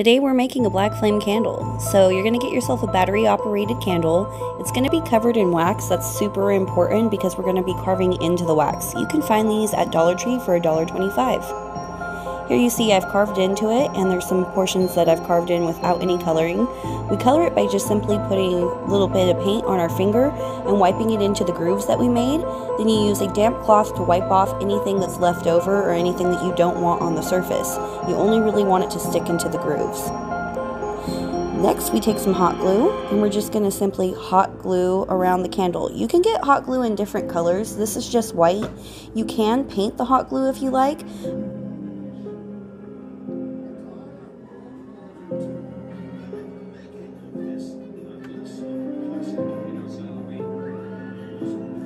Today we're making a black flame candle. So you're going to get yourself a battery operated candle. It's going to be covered in wax. That's super important because we're going to be carving into the wax. You can find these at Dollar Tree for $1.25. Here you see I've carved into it, and there's some portions that I've carved in without any coloring. We color it by just simply putting a little bit of paint on our finger and wiping it into the grooves that we made. Then you use a damp cloth to wipe off anything that's left over or anything that you don't want on the surface. You only really want it to stick into the grooves. Next, we take some hot glue, and we're just going to simply hot glue around the candle. You can get hot glue in different colors. This is just white. You can paint the hot glue if you like.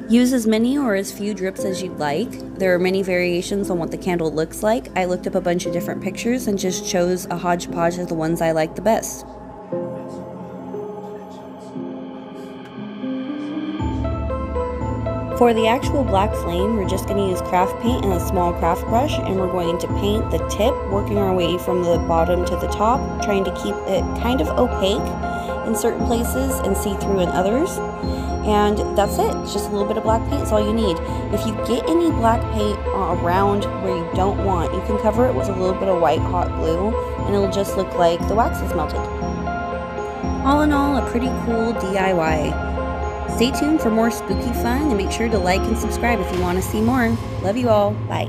Use as many or as few drips as you'd like. There are many variations on what the candle looks like. I looked up a bunch of different pictures and just chose a hodgepodge of the ones I like the best. For the actual black flame, we're just going to use craft paint and a small craft brush, and we're going to paint the tip, working our way from the bottom to the top, trying to keep it kind of opaque in certain places and see-through in others. And that's it. It's just a little bit of black paint is all you need. If you get any black paint around where you don't want, you can cover it with a little bit of white hot glue, and it'll just look like the wax is melted. All in all, a pretty cool DIY. Stay tuned for more spooky fun, and make sure to like and subscribe if you want to see more. Love you all. Bye.